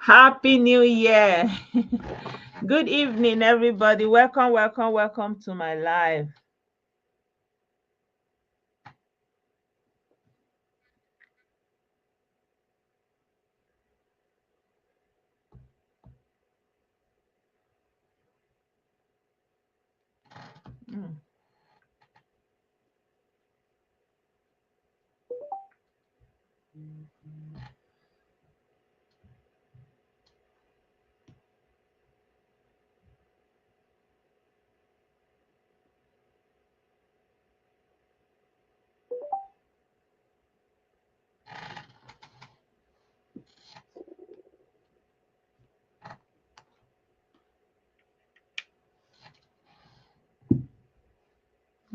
Happy New Year. Good evening, everybody. Welcome, welcome, welcome to my live. Mm.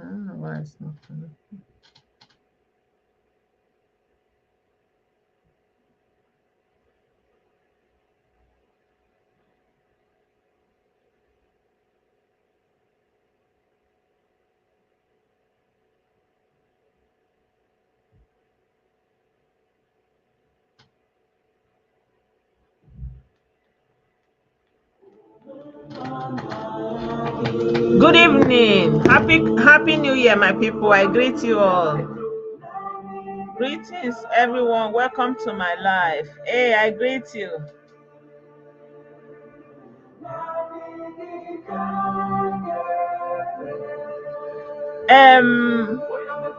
I don't know why it's not coming. Good evening. Happy New Year, my people. I greet you all. Greetings, everyone. Welcome to my live. Hey, I greet you.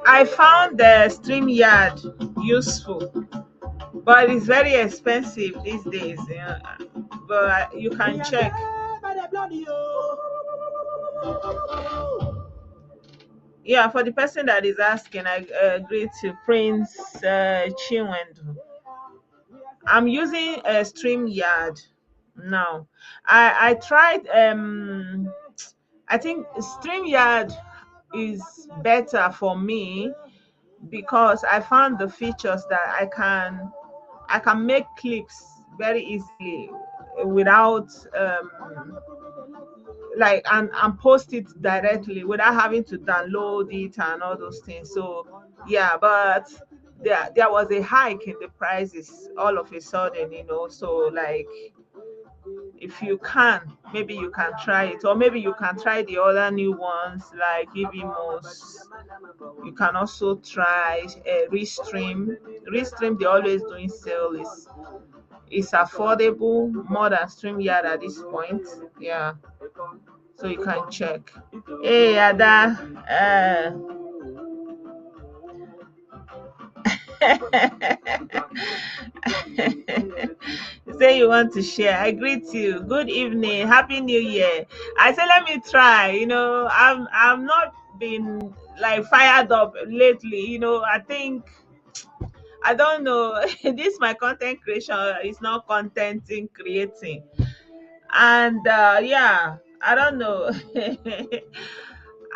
I found the StreamYard useful, but it's very expensive these days. Yeah. But you can check. Yeah, for the person that is asking, I agree to Prince Chinwendu. I'm using a StreamYard now. I tried. I think StreamYard is better for me because I found the features that I can make clips very easily without and post it directly without having to download it and all those things. So yeah, but there was a hike in the prices all of a sudden, so like if you can, maybe you can try it, or maybe you can try the other new ones like Ibimos. You can also try Restream. Restream, they always doing sale, is affordable more than StreamYard at this point. Yeah, so you can check. Hey, Ada. You say you want to share. I greet you. Good evening. Happy New Year. I say let me try. I'm not been like fired up lately. I think I don't know. This my content creation is not content in creating. And yeah, I don't know.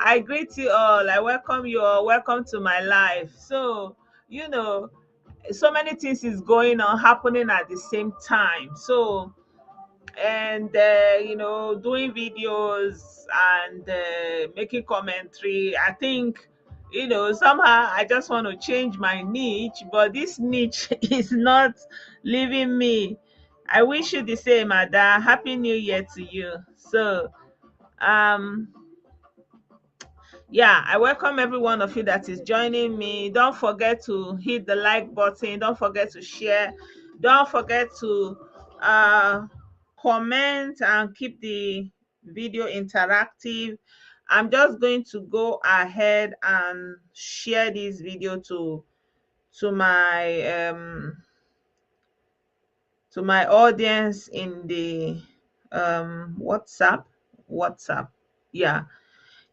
I greet you all. I welcome you all. Welcome to my life. So, you know, so many things is going on happening at the same time. So, and doing videos and making commentary. I think somehow I just want to change my niche, but this niche is not leaving me. I wish you the same, Ada. Happy New Year to you. So um yeah, I welcome every one of you that is joining me. Don't forget to hit the like button. Don't forget to share. Don't forget to uh, comment and keep the video interactive. I'm just going to go ahead and share this video to my audience in the WhatsApp. WhatsApp. Yeah.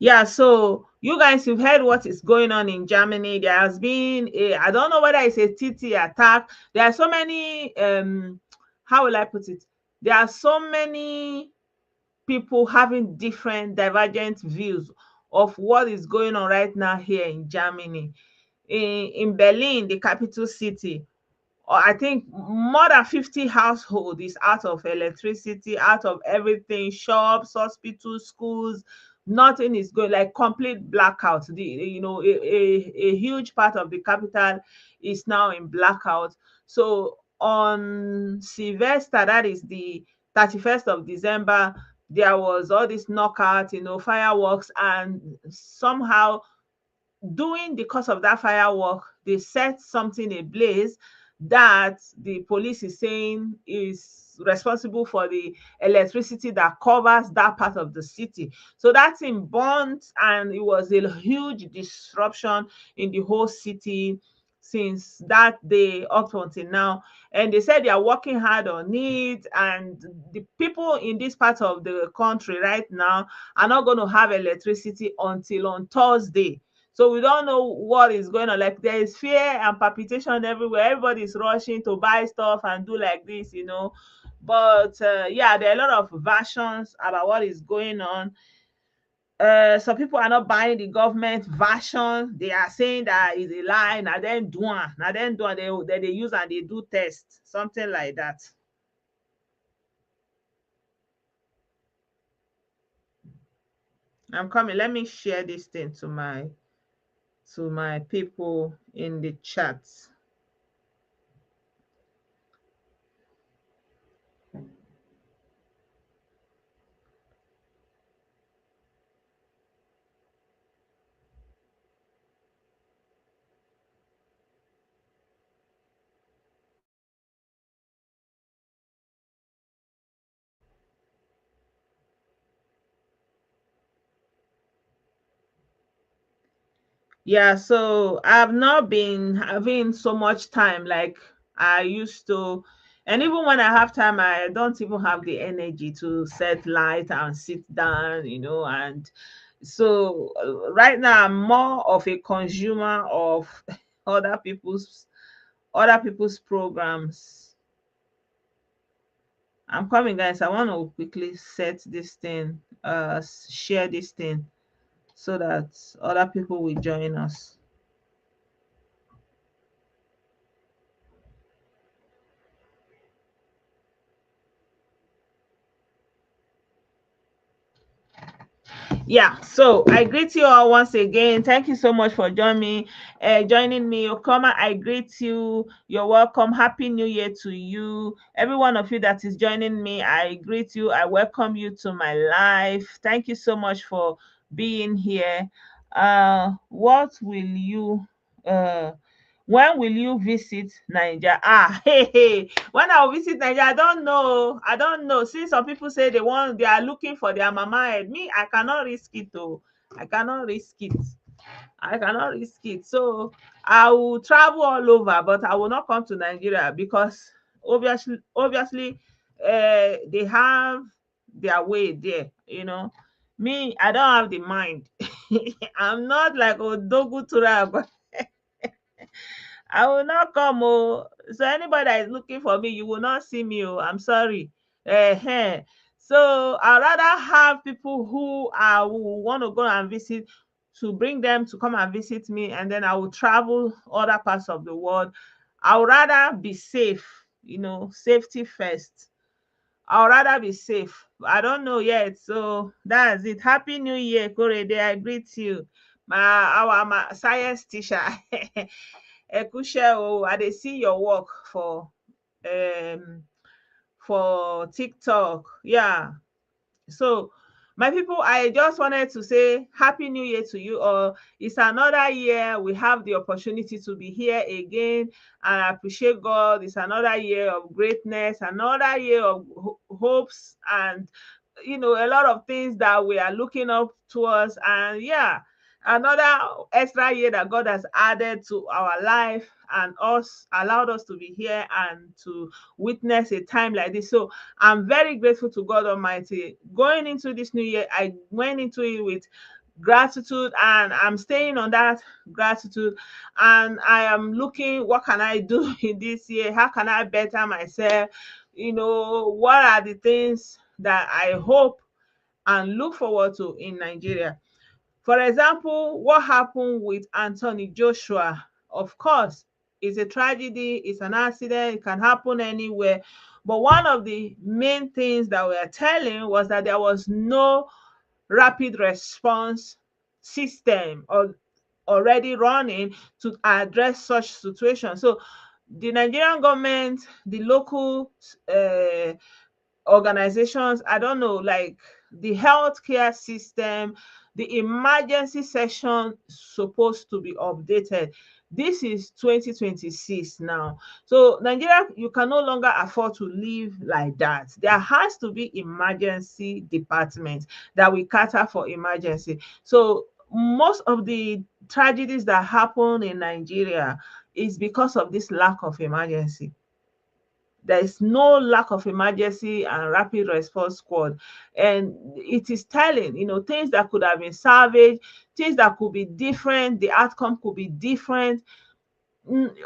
Yeah, so you guys, you've heard what is going on in Germany. There has been I don't know whether it's a TT attack. There are so many, how will I put it? There are so many people having different divergent views of what is going on right now here in Germany. In Berlin, the capital city, or I think more than 50 households is out of electricity, out of everything, shops, hospitals, schools, nothing is going, like complete blackout. A huge part of the capital is now in blackout. So on Sylvester, that is the 31st of December, there was all this knockout, fireworks, and somehow during the course of that firework, they set something ablaze that the police is saying is responsible for the electricity that covers that part of the city. So that thing burnt, and it was a huge disruption in the whole city since that day up until now. And they said they are working hard on it, and the people in this part of the country right now are not going to have electricity until on Thursday. So we don't know what is going on. Like, there is fear and palpitation everywhere. Everybody's rushing to buy stuff and do like this. But yeah, there are a lot of versions about what is going on. Some people are not buying the government version. They are saying that is a lie. Now then do they use and they do test, something like that. I'm coming. Let me share this thing to my people in the chat. Yeah, so I've not been having so much time like I used to. And even when I have time, I don't even have the energy to set light and sit down. And so right now I'm more of a consumer of other people's other people's programs. I'm coming, guys. I want to quickly set this thing, share this thing so that other people will join us. Yeah, so I greet you all once again. Thank you so much for joining me. Okoma, I greet you. You're welcome. Happy New Year to you. Every one of you that is joining me, I greet you. I welcome you to my life. Thank you so much for being here. What will you uh when will you visit Nigeria? Hey, hey. When I will visit Nigeria, I don't know. I don't know. Since some people say they are looking for their mama head. Me, I cannot risk it though. I cannot risk it. I cannot risk it. So I will travel all over, but I will not come to Nigeria because obviously, they have their way there. Me, I don't have the mind. I'm not like Odogu Tura. I will not come. Oh. So anybody that is looking for me, you will not see me. Oh, I'm sorry. So I'd rather have people who will want to go and visit, to bring them to come and visit me, and then I will travel other parts of the world. I would rather be safe, safety first. I would rather be safe. I don't know yet. So that's it. Happy New Year, Korede. I greet you. My science teacher. Ekushe, oh, I dey see your work um for TikTok. Yeah. So, my people, I just wanted to say Happy New Year to you all. It's another year. We have the opportunity to be here again, and I appreciate God. It's another year of greatness, another year of hopes, and a lot of things that we are looking up towards. And yeah, another extra year that God has added to our life and us, allowed us to be here and to witness a time like this. So I'm very grateful to God Almighty. Going into this new year, I went into it with gratitude, and I'm staying on that gratitude. And I am looking, what can I do in this year? How can I better myself? What are the things that I hope and look forward to in Nigeria? For example, what happened with Anthony Joshua? Of course, it's a tragedy, it's an accident, it can happen anywhere. But one of the main things that we are telling was that there was no rapid response system or already running to address such situations. So The Nigerian government, the local uh, organizations, I don't know, like the healthcare system, the emergency section supposed to be updated. This is 2026 now. So Nigeria, you can no longer afford to live like that. There has to be emergency department that will cater for emergency. So most of the tragedies that happen in Nigeria is because of this lack of emergency. There is no lack of emergency and rapid response squad. And it is telling, things that could have been salvaged, things that could be different, the outcome could be different.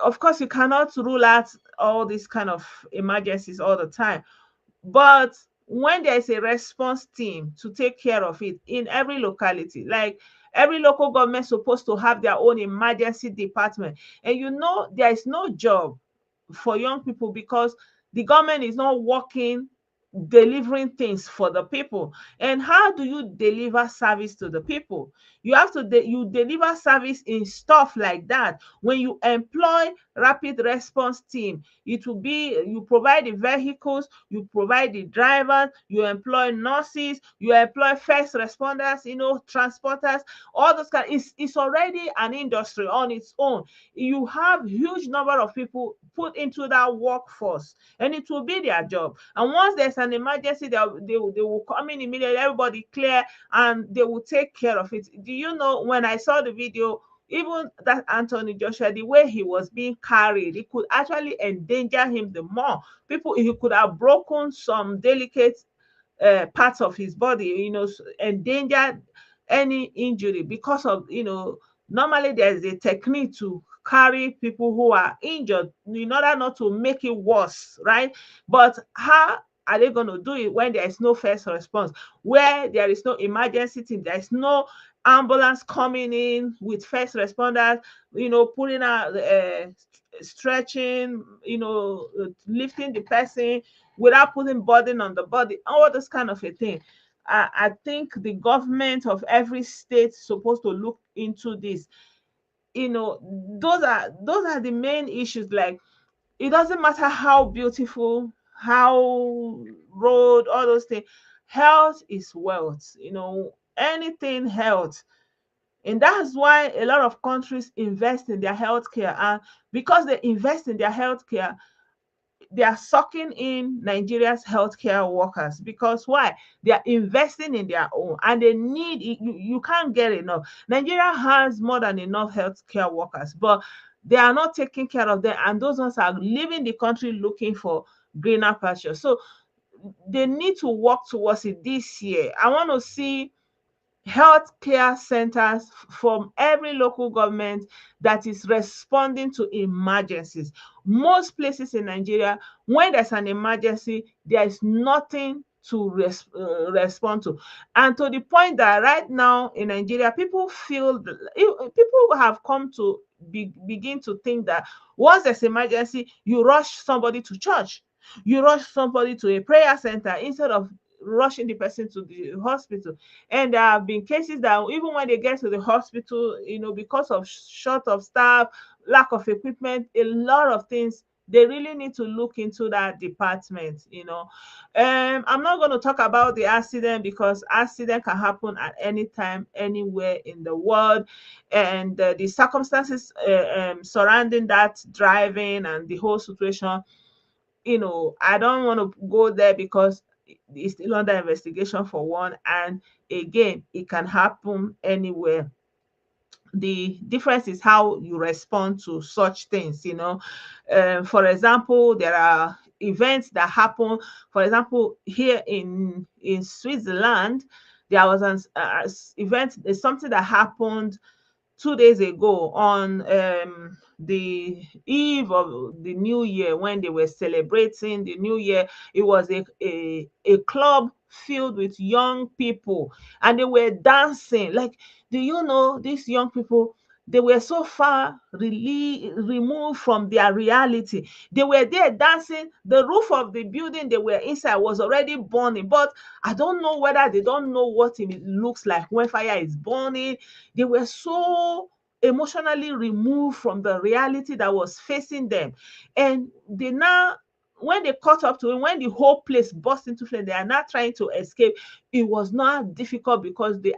Of course, you cannot rule out all these kind of emergencies all the time. But when there is a response team to take care of it in every locality, like every local government supposed to have their own emergency department. And there is no job for young people because the government is not working delivering things for the people. And how do you deliver service to the people? You have to you deliver service in stuff like that. When you employ rapid response team, it will be, you provide the vehicles, you provide the drivers, you employ nurses, you employ first responders, transporters, all those kind. It's already an industry on its own. You have huge number of people put into that workforce, and it will be their job. And once there's an emergency, they will come in immediately, everybody clear, and they will take care of it. Do you know, when I saw the video, even that Anthony Joshua, the way he was being carried, it could actually endanger him the more. He could have broken some delicate parts of his body, endangered any injury because of, normally there's a technique to carry people who are injured in order not to make it worse, right? But how are they going to do it when there is no first response, where there is no emergency team, there is no ambulance coming in with first responders, putting out stretching, lifting the person without putting burden on the body, all this kind of a thing. I think the government of every state is supposed to look into this. Those are the main issues. Like, it doesn't matter how beautiful, how road, all those things. Health is wealth. Anything health. And that's why a lot of countries invest in their healthcare. And because they invest in their healthcare, they are sucking in Nigeria's healthcare workers. Because why? They are investing in their own, and they need it. You can't get enough. Nigeria has more than enough healthcare workers, but they are not taking care of them, and those ones are leaving the country looking for greener pastures. So they need to work towards it this year. I want to see healthcare centers from every local government that is responding to emergencies. Most places in Nigeria, when there's an emergency, there is nothing to respond to. And to the point that right now in Nigeria, people people have come to begin to think that once there's emergency, you rush somebody to church, you rush somebody to a prayer center instead of rushing the person to the hospital. And there have been cases that even when they get to the hospital, because of short of staff, lack of equipment, a lot of things, they really need to look into that department. I'm not going to talk about the accident, because accident can happen at any time, anywhere in the world. And the circumstances surrounding that driving and the whole situation, I don't want to go there, because it's still under investigation for one. And again, it can happen anywhere. The difference is how you respond to such things. For example, there are events that happen. For example, here in Switzerland, there was an event, something that happened 2 days ago on the eve of the new year, when they were celebrating the new year. It was a club filled with young people, and they were dancing. Like, do you know, these young people, they were so far really removed from their reality. They were there dancing. The roof of the building they were inside was already burning, but I don't know whether they don't know what it looks like when fire is burning. They were so emotionally removed from the reality that was facing them. And they now, when they caught up to it, when the whole place burst into flame, they are now trying to escape. It was not difficult because the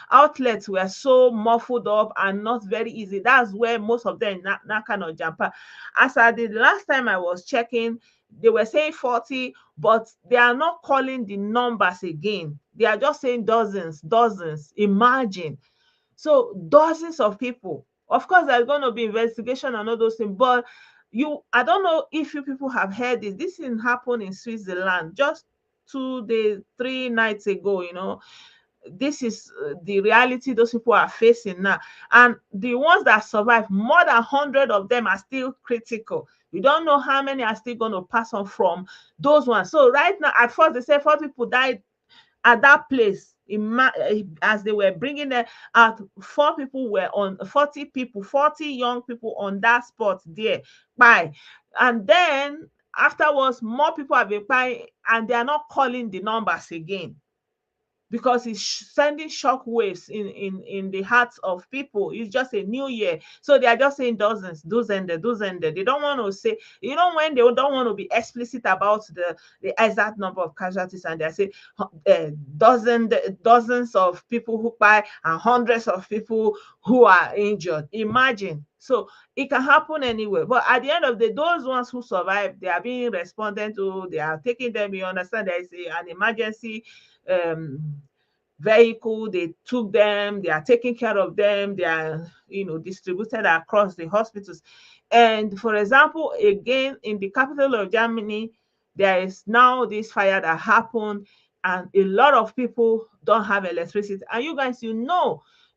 outlets were so muffled up and not very easy. That's where most of them now kind of jump out. As I did last time I was checking, they were saying 40, but they are not calling the numbers again. They are just saying dozens, dozens. Imagine. So dozens of people. Of course, there's going to be investigation and all those things, but I don't know if you people have heard this. This thing happened in Switzerland just 2 days, 3 nights ago. This is the reality those people are facing now. And the ones that survive, more than 100 of them are still critical. We don't know how many are still going to pass on from those ones. So right now, at first they said 4 people died at that place. As they were bringing them out, 4 people were on 40 people, 40 young people on that spot there. Bye. And then afterwards, more people have been buying, and they are not calling the numbers again because it's sending shock waves in the hearts of people. It's just a new year, so they are just saying dozens, dozens. They don't want to say, when they don't want to be explicit about the exact number of casualties, and they say dozens of people who die and hundreds of people who are injured. Imagine. So it can happen anywhere, but at the end of the day, those ones who survive, they are being responded to. They are taking them. You understand? There is an emergency um vehicle. They took them, they are taking care of them, they are distributed across the hospitals. And for example, again, in the capital of Germany, there is now this fire that happened, and a lot of people don't have electricity. And you guys,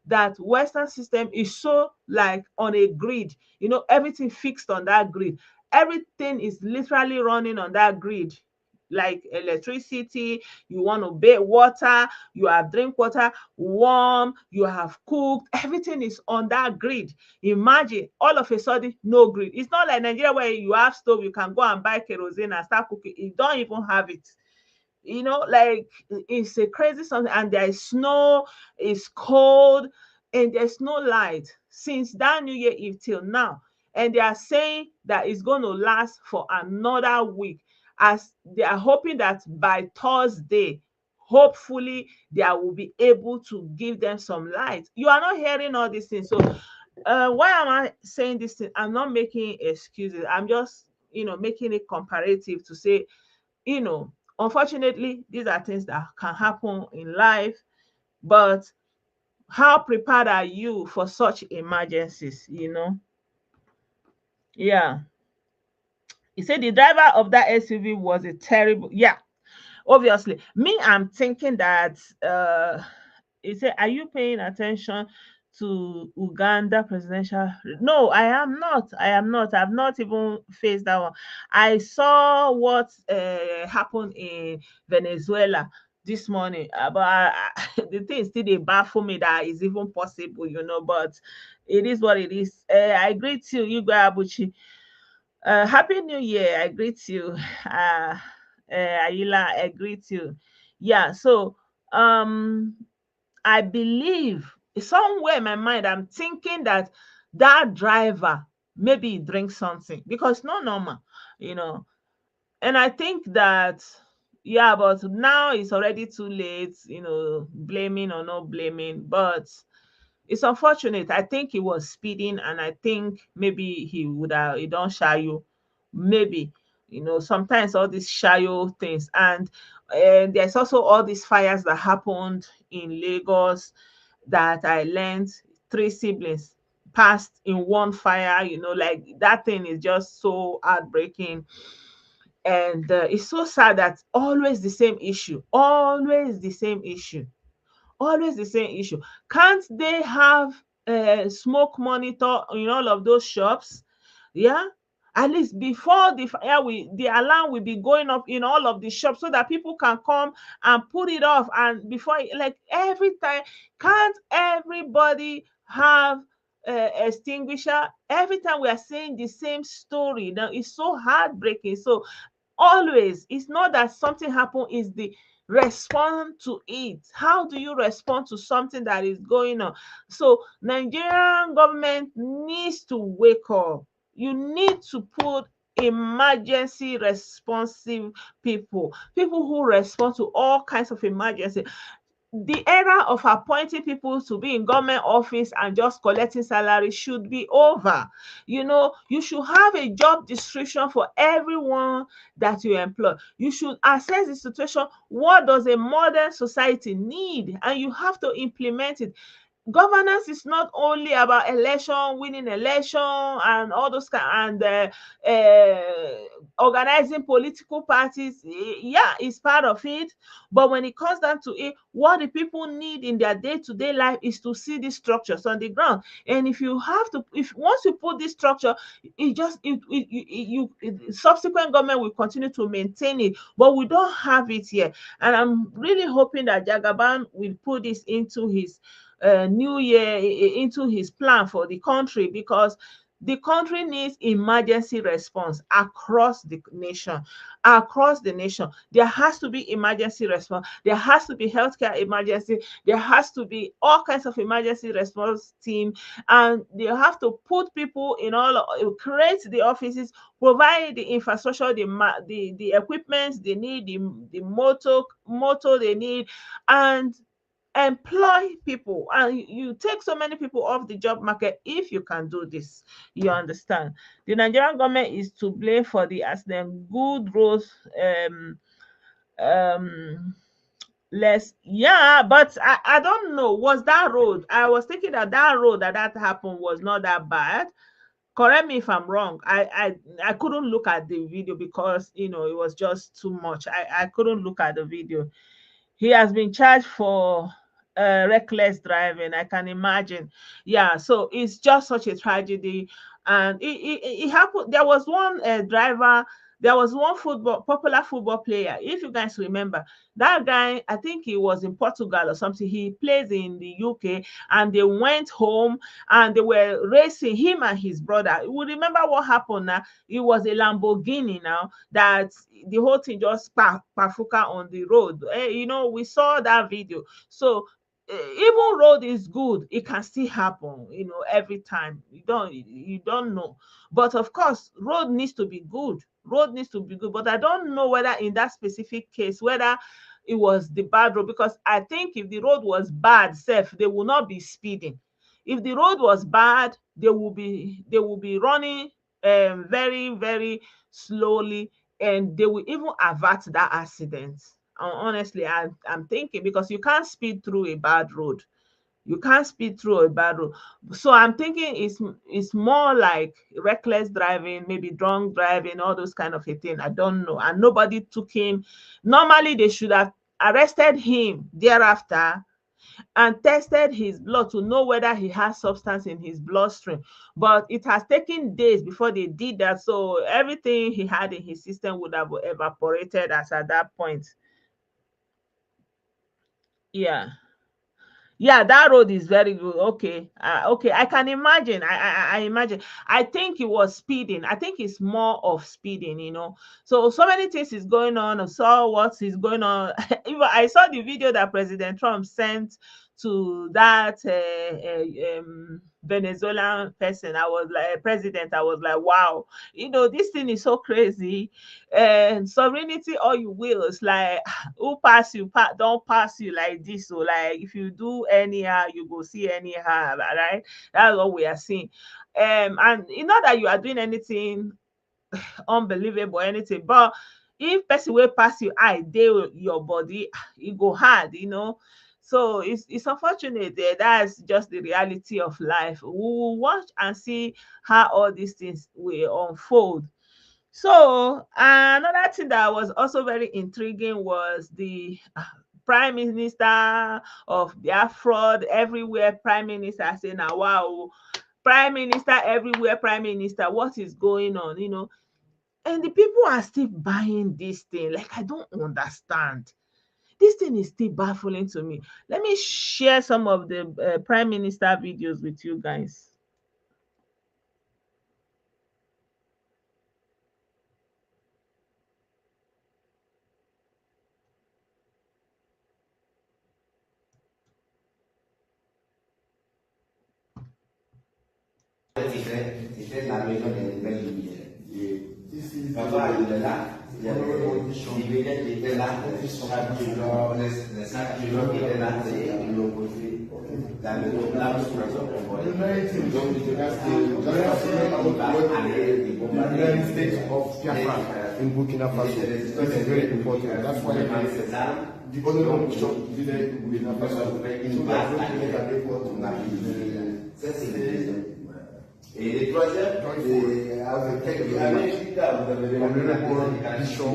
that Western system is so like on a grid, everything fixed on that grid. Everything is literally running on that grid, like electricity. You want to bathe, water, you have drink water, warm, you have cooked, everything is on that grid. Imagine all of a sudden no grid. It's not like Nigeria where you have stove, you can go and buy kerosene and start cooking. You don't even have it. Like, it's a crazy something. And there is snow, it's cold, and there's no light since that New Year Eve till now. And they are saying that it's going to last for another week, as they are hoping that by Thursday, hopefully, they will be able to give them some light. You are not hearing all these things. So why am I saying this thing? I'm not making excuses. I'm just making it comparative to say, you know, unfortunately, these are things that can happen in life, but how prepared are you for such emergencies? Yeah. He said the driver of that SUV was a terrible, yeah, obviously. Me, I'm thinking that he said, are you paying attention to Uganda presidential? No, I am not. I am not. I've not even faced that one. I saw what happened in Venezuela this morning, but the thing still they baffle me that is even possible, but it is what it is. I greet you, Igwe Abuchi. Happy New Year. I greet you. Ayila, I greet you. Yeah, so um I believe somewhere in my mind, I'm thinking that that driver maybe he drinks something because it's not normal, you know. And I think that, yeah, but now it's already too late, blaming or not blaming. But it's unfortunate. I think he was speeding, and I think maybe he don't shy you. Maybe, sometimes all these shayo things. And there's also all these fires that happened in Lagos that I learned 3 siblings passed in one fire, like that thing is just so heartbreaking. And it's so sad that always the same issue, always the same issue, always the same issue. Can't they have a smoke monitor in all of those shops? Yeah, at least before the fire, the alarm will be going up in all of the shops so that people can come and put it off. And before, like every time, can't everybody have extinguisher? Every time we are saying the same story. Now it's so heartbreaking. So always, it's not that something happened, is the respond to it? How do you respond to something that is going on? So Nigerian government needs to wake up. You need to put emergency responsive people who respond to all kinds of emergency. The era of appointing people to be in government office and just collecting salary should be over. You should have a job description for everyone that you employ. You should assess the situation. What does a modern society need? And you have to implement it. Governance is not only about election, winning election, and all those kind, and organizing political parties. Yeah, it's part of it. But when it comes down to it, what the people need in their day-to-day life is to see these structures on the ground. And if once you put this structure, subsequent government will continue to maintain it. But we don't have it yet. And I'm really hoping that Jagaban will put this into his new year, into his plan for the country, because the country needs emergency response across the nation. Across the nation, there has to be emergency response. There has to be healthcare emergency. There has to be all kinds of emergency response team, and they have to put people in create the offices, provide the infrastructure, the equipment they need, the motor they need, and employ people. And you take so many people off the job market if you can do this. You understand? The Nigerian government is to blame for the accident. Good roads, um less, yeah, but I don't know. Was that road, I was thinking that that road that happened was not that bad. Correct me if I'm wrong. I couldn't look at the video because it was just too much. I couldn't look at the video. He has been charged for reckless driving. I can imagine. Yeah, so it's just such a tragedy. And it happened. There was one driver. There was one popular football player. If you guys remember, that guy, I think he was in Portugal or something. He plays in the UK, and they went home and they were racing, him and his brother. You remember what happened now? It was a Lamborghini now that the whole thing just pafuka on the road. We saw that video. So even road is good, it can still happen, every time. You don't know. But of course, road needs to be good. Road needs to be good. But I don't know whether in that specific case, whether it was the bad road, because I think if the road was bad, safe, they will not be speeding. If the road was bad, they will be running very, very slowly, and they will even avert that accident. Honestly, I'm thinking, because you can't speed through a bad road. You can't speed through a bad road. So I'm thinking it's more like reckless driving, maybe drunk driving, all those kind of a thing. I don't know. And nobody took him. Normally, they should have arrested him thereafter and tested his blood to know whether he has substance in his bloodstream. But it has taken days before they did that. So everything he had in his system would have evaporated as at that point. Yeah. Yeah, that road is very good. Okay. Okay, I can imagine. I imagine. I think it was speeding. I think it's more of speeding. So many things is going on. I saw what is going on. Even I saw the video that President Trump sent to that Venezuelan person. I was like, president, I was like, wow, this thing is so crazy. And sovereignty, all you will, is like, who pass you, don't pass you like this. So, like, if you do anyhow, you go see anyhow, right? That's what we are seeing. And it's not that you are doing anything unbelievable or anything, but if person will pass you, I dey your body, it go hard. So it's unfortunate. That's just the reality of life. We will watch and see how all these things will unfold. So another thing that was also very intriguing was the prime minister of their fraud everywhere. Prime minister saying, "Now, wow, prime minister everywhere, prime minister, what is going on?" And the people are still buying this thing. Like, I don't understand. This thing is still baffling to me. Let me share some of the prime minister videos with you guys. C'était la maison des belles lumières. Papa, il est là. Il y avait l'hiver qui était là. Les sacs qui étaient là. Ils l'ont posé. La maison là, sous la zone. Donc, the United States of Biafra in Burkina Faso. This is very important. That's why the honorable Bishop did it in Burkina Faso. Ça, c'est le deuxième. Et le troisième, avec vous avez le Bishop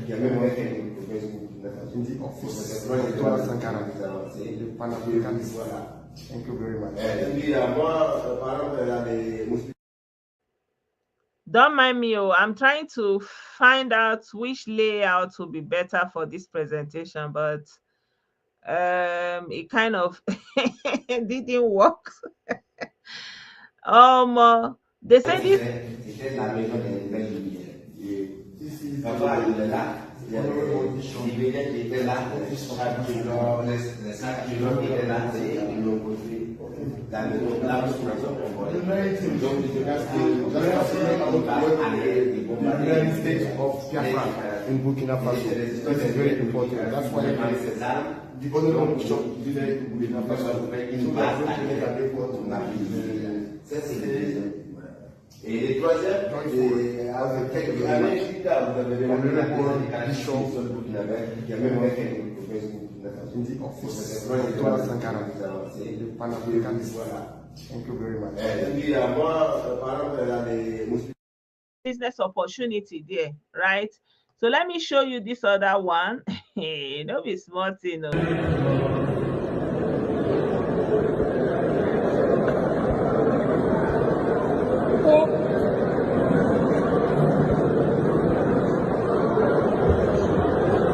qui a même fait une conférence in the office of Thomas Sankara, the Pan-Africanist. Thank you very much. Et puis, moi, par exemple, Don't mind me, oh, I'm trying to find out which layout will be better for this presentation, but it kind of didn't work. They said this. C'était la maison des belles lumières. Papa, il est là. Il y avait l'hiver qui était là. Les sacs qui étaient là. Ils l'ont posé. La maison là, sous la zone. Donc, the United States of Biafra in Burkina Faso. This is very important. That's why the honorable Bishop did it in Burkina Faso. Ça, c'est le deuxième. Et le troisième, avec vous avez le Bishop qui a même fait une conférence in the office of Thomas Sankara, the Pan-Africanist. Thank you very much. Et puis, moi, par exemple, business opportunity there, right? So let me show you this other one. No be small thing,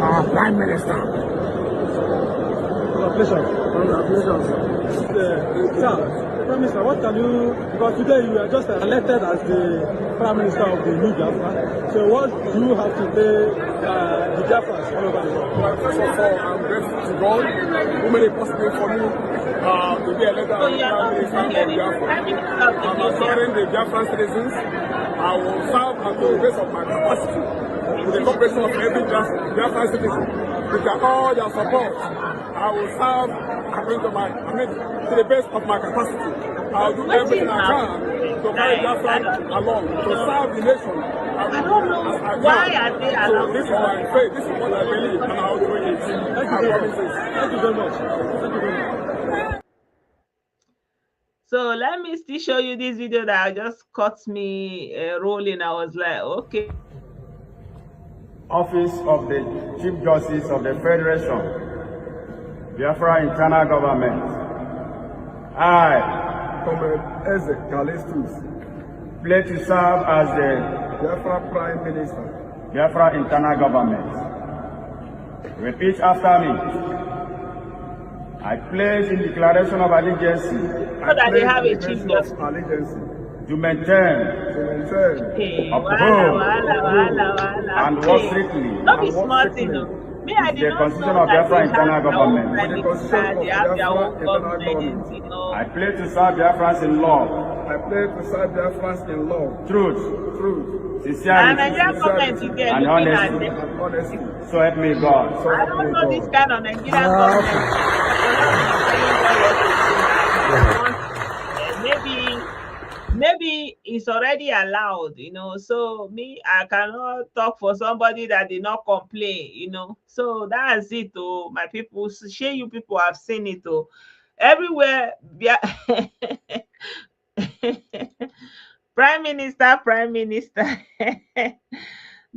Our Prime Minister. Congratulations. Prime Minister, what can you, because today you are just elected as the Prime Minister of the new Biafra, so what do you have to say the Biafrans all over the world? First of all, I'm grateful to God who made it possible for me to be elected as the Prime Minister of Biafra. I'm assuring the Biafran citizens I will serve at the best of my capacity with the cooperation of every Biafran citizen. With all their support, I will serve according to the best of my capacity. I'll do everything I can to carry Biafra along, to serve the nation. I don't know why are they allowed. So this is my faith, this is what I believe, and I'll do it. Thank you very much. Thank you very much. Thank you very much. So let me still show you this video that just caught me rolling. I was like, okay. Office of the Chief Justice of the Federation, Biafra Internal Government. I, Comrade Eze Callistus, pledge to serve as the Biafra Prime Minister. Biafra Internal Government. Repeat after me. I pledge in declaration of allegiance So that they have a chief justice. to maintain, Hey, uphold, and work strictly not be smart, you know. Me, I did the not Constitution know of that Biafra they Internal have their own Government. prime minister, they have their own government, you know. I pledge to serve Biafrans in law, I pledge to serve Biafrans in law, truth, And sincerity, Nigerian government is there and looking at honesty. them. and honesty. So help me God. I don't know this kind of Nigerian government. Maybe it's already allowed, you know. So me, I cannot talk for somebody that did not complain, you know. So that's it, oh, my people. Share you people have seen it, oh, everywhere. Yeah. Prime Minister, Prime Minister.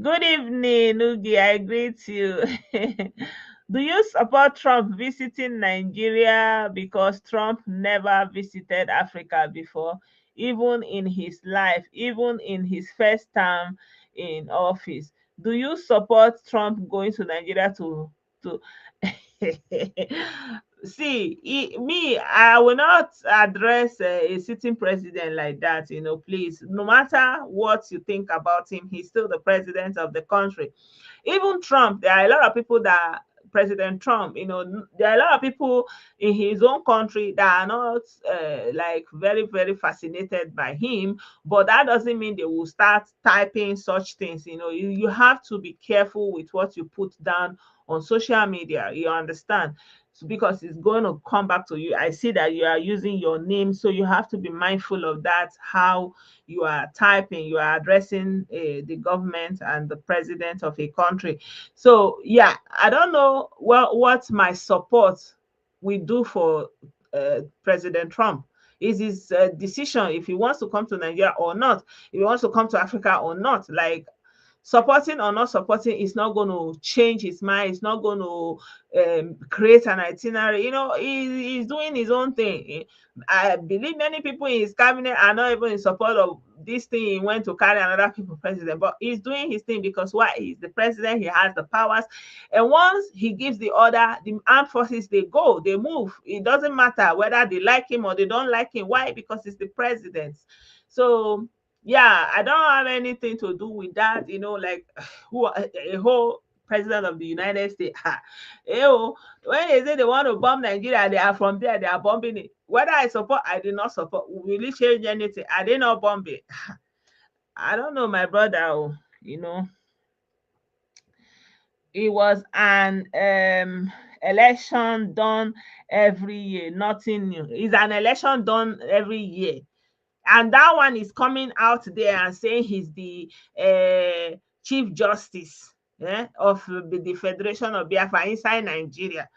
Good evening, Nugi. I greet you. Do you support Trump visiting Nigeria because Trump never visited Africa before, even in his life, even in his first term in office? Do you support Trump going to Nigeria to see me? I will not address a sitting president like that, you know. Please, no matter what you think about him, he's still the president of the country. Even Trump, there are a lot of people that President Trump. There are a lot of people in his own country that are not like very, very fascinated by him, but that doesn't mean they will start typing such things. You have to be careful with what you put down on social media. You understand? So because it's going to come back to you. I see that you are using your name, so you have to be mindful of that, how you are typing, you are addressing the government and the president of a country. So yeah, I don't know what my support will do for President Trump. Is his decision if he wants to come to Nigeria or not, if he wants to come to Africa or not. Like, supporting or not supporting is not going to change his mind. It's not going to create an itinerary. He's doing his own thing. I believe many people in his cabinet are not even in support of this thing he went to carry another people president, but he's doing his thing because why? He's the president, he has the powers, and once he gives the order, the armed forces, they go, they move. It doesn't matter whether they like him or they don't like him. Why? Because he's the president. So yeah, I don't have anything to do with that. Like, who a whole president of the United States. When they say they want to bomb Nigeria, they are from there, they are bombing it. Whether I support, I did not support. Will it change anything? I did not bomb it. I don't know, my brother. It was an election done every year, nothing new. It's an election done every year. And that one is coming out there and saying he's the chief justice of the Federation of Biafra inside Nigeria.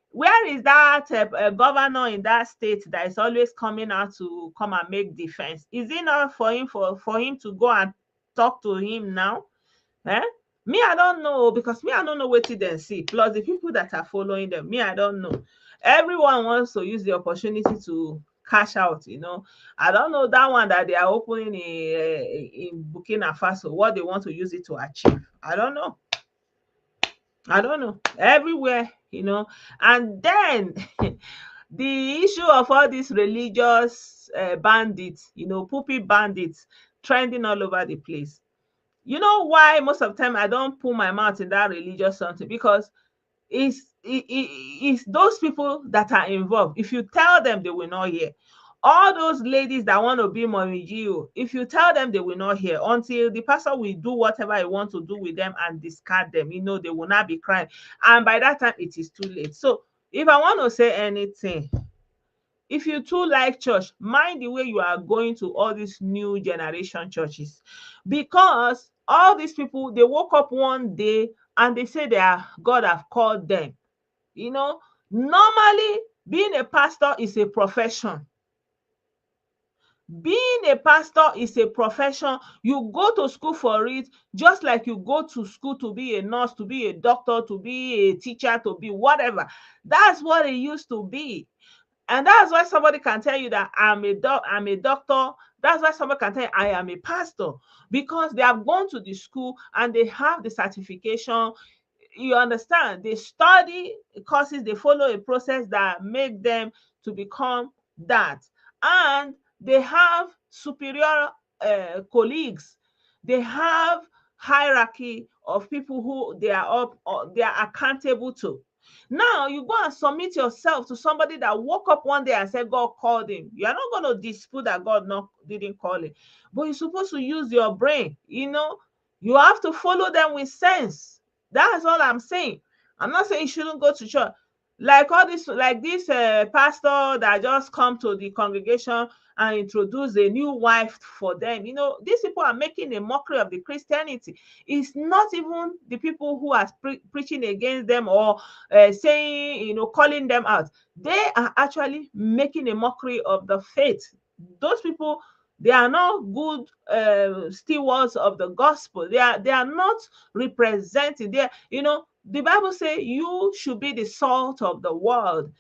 Where is that governor in that state that is always coming out to come and make defense? Is it not for him to go and talk to him now? Eh? Me, I don't know, because me, I don't know what they see. Plus, the people that are following them, me, I don't know. Everyone wants to use the opportunity to cash out. I don't know that one that they are opening in Burkina Faso, what they want to use it to achieve. I don't know. Everywhere, and then the issue of all these religious bandits, poopy bandits trending all over the place. You know why most of the time I don't put my mouth in that religious something? Because it's those people that are involved. If you tell them, they will not hear. All those ladies that want to be Mommy Gio, if you tell them, they will not hear until the pastor will do whatever he wants to do with them and discard them. They will not be crying. And by that time, it is too late. So if I want to say anything, if you too like church, mind the way you are going to all these new generation churches, because all these people, they woke up one day and they say God have called them. Normally being a pastor is a profession. Being a pastor is a profession. You go to school for it, just like you go to school to be a nurse, to be a doctor, to be a teacher, to be whatever. That's what it used to be. And that's why somebody can tell you that I'm a doctor. That's why somebody can tell you I am a pastor, because they have gone to the school and they have the certification. You understand? They study courses, they follow a process that make them to become that. And they have superior colleagues. They have hierarchy of people who they are accountable to. Now you go and submit yourself to somebody that woke up one day and said God called him. You are not going to dispute that God didn't call him, but you're supposed to use your brain. You have to follow them with sense. That's all I'm saying. I'm not saying you shouldn't go to church. Like this pastor that just come to the congregation and introduce a new wife for them. These people are making a mockery of the Christianity. It's not even the people who are preaching against them or saying, calling them out. They are actually making a mockery of the faith. Those people, they are not good stewards of the gospel. They are not representing. The Bible says you should be the salt of the world.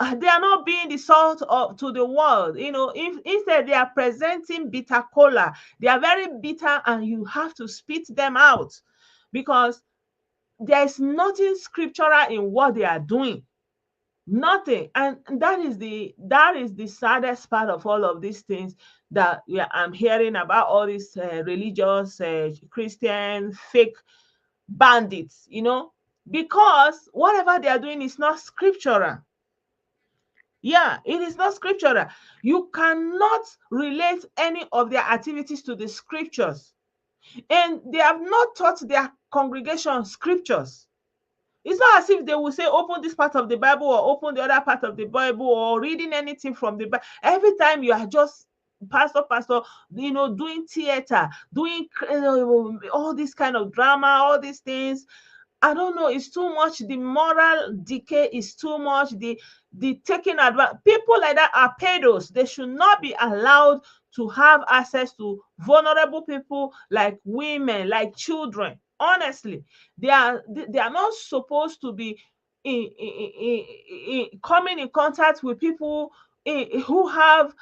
They are not being the salt to the world. If instead they are presenting bitter cola, they are very bitter, and you have to spit them out, because there is nothing scriptural in what they are doing. Nothing. And that is the saddest part of all of these things that I'm hearing about, all these religious Christian fake bandits. because whatever they are doing is not scriptural. Yeah, it is not scriptural. You cannot relate any of their activities to the scriptures, and they have not taught their congregation scriptures. It's not as if they will say, open this part of the Bible or open the other part of the Bible or reading anything from the Bible. Every time you are just pastor, doing theater, doing all this kind of drama, all these things. I don't know, it's too much. The moral decay is too much. The taking advantage. People like that are pedos. They should not be allowed to have access to vulnerable people like women, like children. Honestly, they are not supposed to be coming in contact with people who have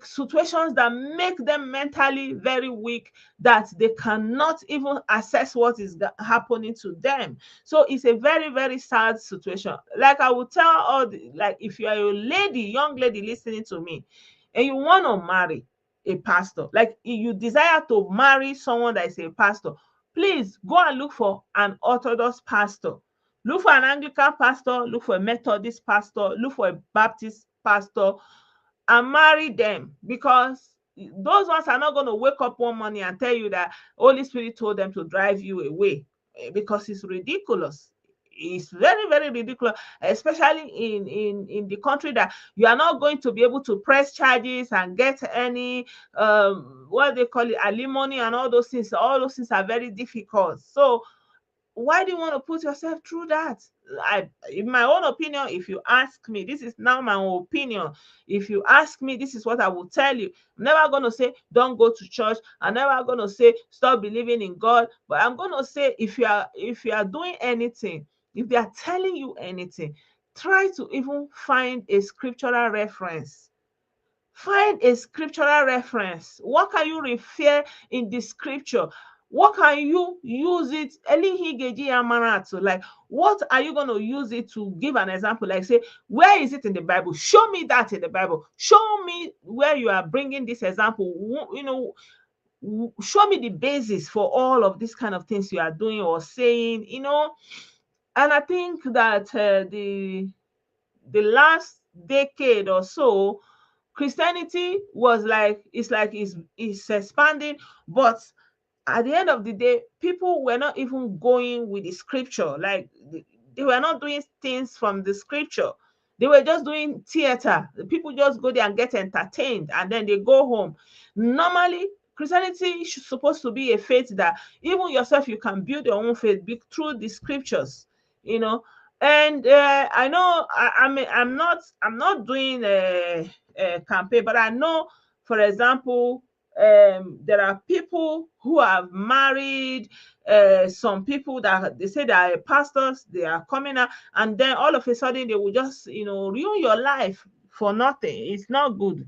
situations that make them mentally very weak, that they cannot even assess what is happening to them. So it's a very, very sad situation. Like I would tell like if you are a lady, young lady listening to me, and you want to marry a pastor, like if you desire to marry someone that is a pastor, please go and look for an Orthodox pastor. Look for an Anglican pastor, look for a Methodist pastor, look for a Baptist pastor, and marry them, because those ones are not going to wake up one morning and tell you that Holy Spirit told them to drive you away, because it's ridiculous. It's very, very ridiculous, especially in the country, that you are not going to be able to press charges and get any what they call it, alimony, and all those things. All those things are very difficult. So why do you want to put yourself through that? In my own opinion, if you ask me, this is now my own opinion. If you ask me, this is what I will tell you. I'm never going to say don't go to church. I'm never going to say stop believing in God. But I'm going to say, if you are doing anything, if they are telling you anything, try to even find a scriptural reference. Find a scriptural reference. What can you refer in the scripture? What can you use it? Like, what are you going to use it to give an example? Like, say, where is it in the Bible? Show me that in the Bible. Show me where you are bringing this example. Show me the basis for all of these kind of things you are doing or saying. And I think that the last decade or so, Christianity was it's expanding, but at the end of the day, people were not even going with the scripture. Like, they were not doing things from the scripture. They were just doing theater. The people just go there and get entertained, and then they go home. Normally, Christianity is supposed to be a faith that even yourself, you can build your own faith through the scriptures. You know, and I know I'm not doing a campaign, but I know, for example, there are people who have married some people that they say they are pastors, they are coming out, and then all of a sudden they will just ruin your life for nothing. It's not good.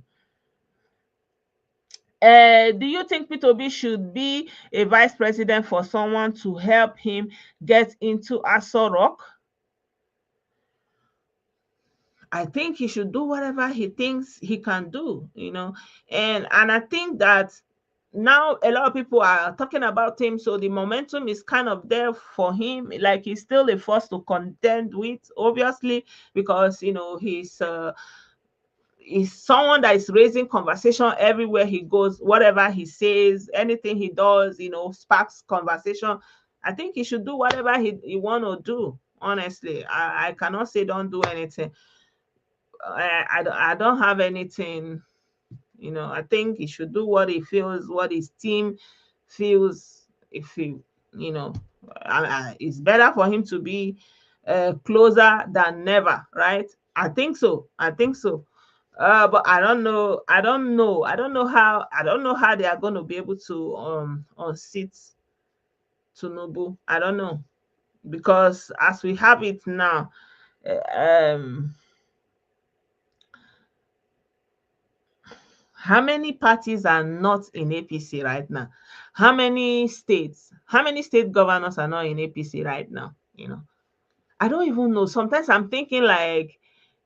Do you think P2B should be a vice president for someone to help him get into Aso Rock? I think he should do whatever he thinks he can do, and I think that now a lot of people are talking about him, so the momentum is kind of there for him. Like, he's still a force to contend with, obviously, because he's someone that is raising conversation everywhere he goes. Whatever he says, anything he does, sparks conversation. I think he should do whatever he want to do. Honestly, I cannot say don't do anything. I don't have anything. I think he should do what he feels, what his team feels. If he, it's better for him to be closer than never, right? I think so. I think so. But I don't know. I don't know. I don't know how. I don't know how they are going to be able to unseat Tinubu. I don't know, because as we have it now, um how many parties are not in APC right now? How many state governors are not in APC right now? I don't even know. Sometimes I'm thinking, like,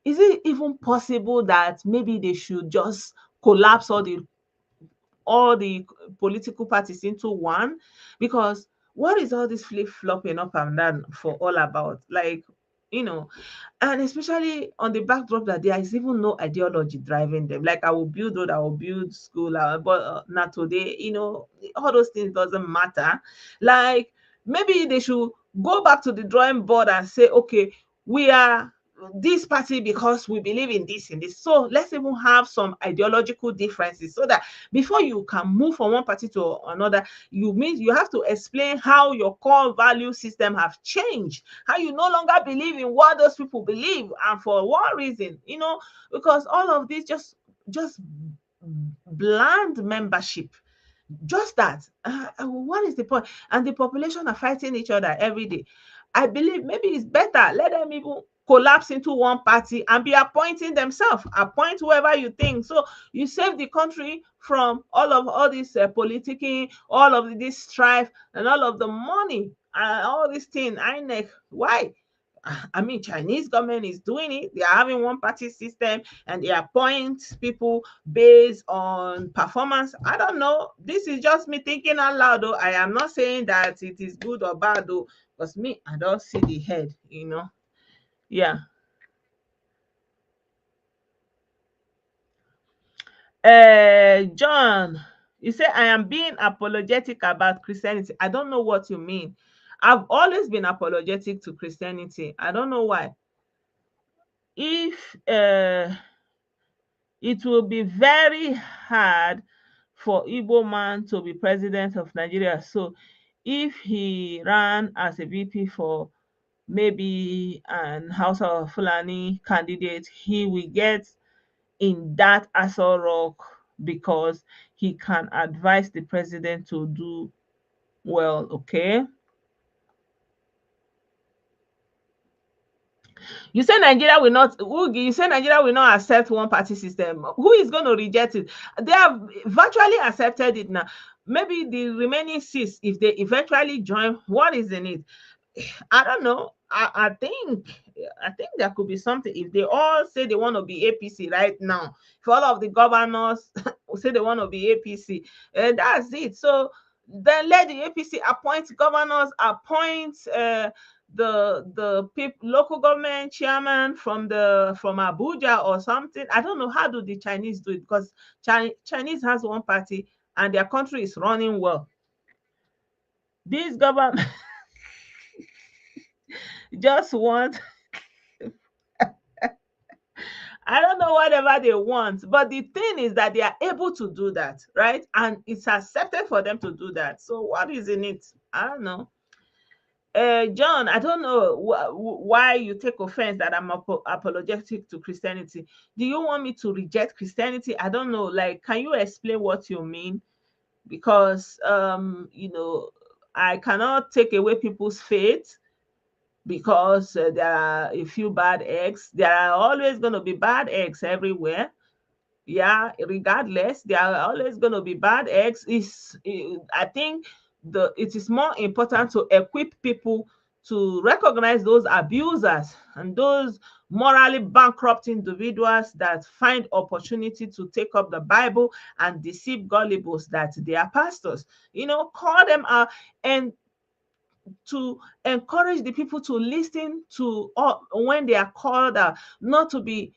is it even possible that maybe they should just collapse all the political parties into one? Because What is all this flip flopping up and down for all about? Like, you know, and especially on the backdrop that there is even no ideology driving them. Like, I will build road, I will build school, but not today. All those things doesn't matter. Like, maybe they should go back to the drawing board and say, okay, we are this party because we believe in this and this. So let's even have some ideological differences so that before you can move from one party to another, you have to explain how your core value system have changed, how you no longer believe in what those people believe and for what reason, because all of this just bland membership, just that. What is the point? And the population are fighting each other every day. I believe maybe it's better let them even collapse into one party and be appointing themselves. Appoint whoever you think. So you save the country from all this politicking, all of this strife, and all of the money, all this thing. INEC. Why? I mean, Chinese government is doing it. They are having one party system and they appoint people based on performance. I don't know. This is just me thinking out loud, though. I am not saying that it is good or bad, though, because me, I don't see the head. Yeah. John, you say I am being apologetic about Christianity. I don't know what you mean. I've always been apologetic to Christianity. I don't know why. If it will be very hard for Igbo man to be president of Nigeria. So if he ran as a VP for maybe an House of Fulani candidate, he will get in that Aso Rock because he can advise the president to do well, okay? You say Nigeria will not, Ugi, you say Nigeria will not accept one party system. Who is going to reject it? They have virtually accepted it now. Maybe the remaining six, if they eventually join, what is in it? I don't know. I think there could be something if they all say they want to be APC right now. If all of the governors say they want to be APC, that's it. So then let the APC appoint governors, appoint the local government chairman from Abuja or something. I don't know how do the Chinese do it because Chinese has one party and their country is running well. This government just want I don't know whatever they want, but the thing is that they are able to do that, right? And it's accepted for them to do that. So what is in it? I don't know. John, I don't know why you take offense that I'm apologetic to Christianity. Do you want me to reject Christianity? I don't know. Like, can you explain what you mean? Because I cannot take away people's faith because there are a few bad eggs. There are always going to be bad eggs everywhere. Yeah, regardless, there are always going to be bad eggs. I think it is more important to equip people to recognize those abusers and those morally bankrupt individuals that find opportunity to take up the Bible and deceive gullibles that they are pastors. Call them out and to encourage the people to listen to when they are called out, not to be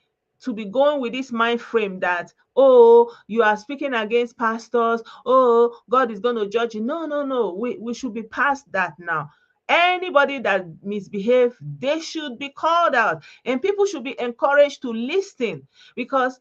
going with this mind frame that, oh, you are speaking against pastors, oh, God is going to judge you. No, no, no, we should be past that now. Anybody that misbehave, they should be called out and people should be encouraged to listen, because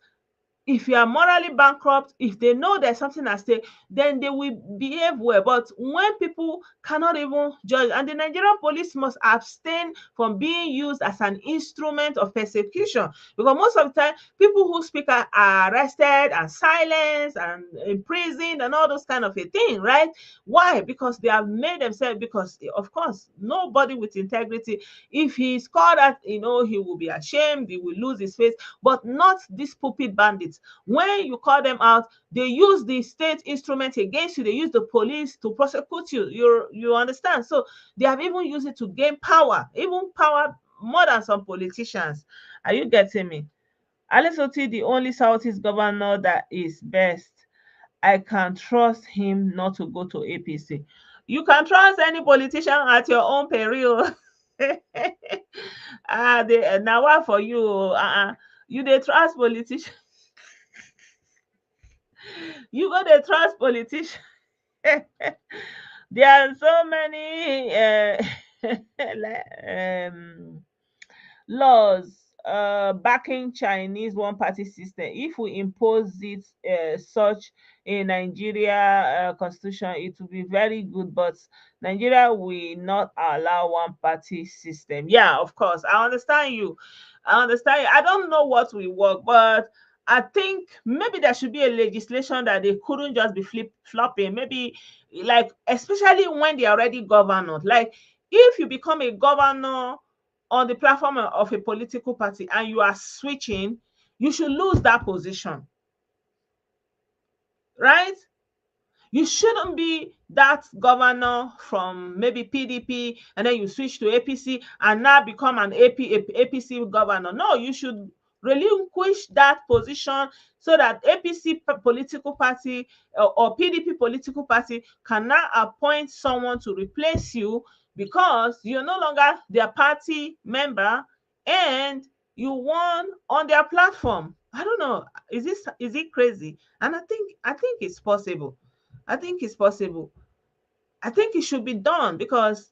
if you are morally bankrupt, if they know there's something at stake, then they will behave well. But when people cannot even judge, and the Nigerian police must abstain from being used as an instrument of persecution, because most of the time, people who speak are arrested and silenced and imprisoned and all those kind of a thing, right? Why? Because they have made themselves, because of course, nobody with integrity, if he's called out, he will be ashamed, he will lose his face, but not these pulpit bandits. When you call them out, they use the state instrument against you. They use the police to prosecute you. You understand? So they have even used it to gain power, even power more than some politicians. Are you getting me? Alisoti, the only Southeast governor that is best. I can trust him not to go to APC. You can trust any politician at your own peril. They now what for you? You they trust politician. You go they trust politician. There are so many laws backing Chinese one party system. If we impose it such in Nigeria constitution, it will be very good. But Nigeria will not allow one party system. Yeah, of course, I understand you. I understand you. I don't know what will work, but I think maybe there should be a legislation that they couldn't just be flip flopping. Maybe like especially when they are already governor. Like if you become a governor on the platform of a political party and you are switching, you should lose that position, right? You shouldn't be that governor from maybe PDP and then you switch to APC and now become an APC governor. No, you should relinquish that position so that APC political party or PDP political party can now appoint someone to replace you because you're no longer their party member and you won on their platform. I don't know. Is it crazy? And I think it's possible. I think it's possible. I think it should be done because,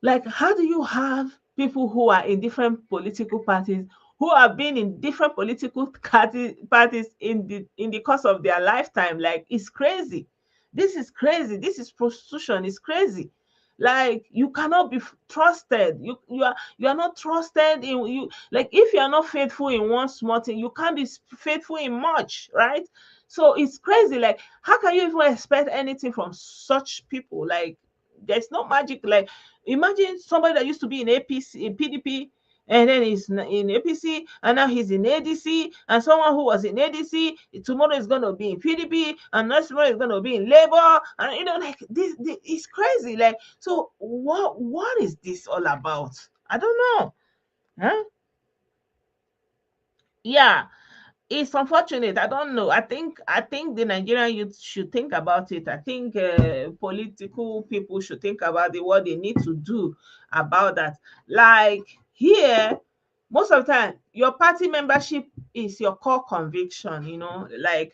like, how do you have people who are in different political parties who have been in different political parties in the course of their lifetime? Like, it's crazy. This is crazy. This is prostitution. It's crazy. Like you cannot be trusted. You are not trusted in you. Like if you are not faithful in one small thing, you can't be faithful in much, right? So it's crazy. Like how can you even expect anything from such people? Like there's no magic. Like imagine somebody that used to be in APC, in PDP, and then he's in APC, and now he's in ADC, and someone who was in ADC tomorrow is going to be in PDP, and next tomorrow is going to be in Labour, and like this is crazy. Like, so what is this all about? I don't know. Huh? Yeah, it's unfortunate. I don't know. I think the Nigerian youth should think about it. I think political people should think about what they need to do about that. Like here, most of the time, your party membership is your core conviction. Like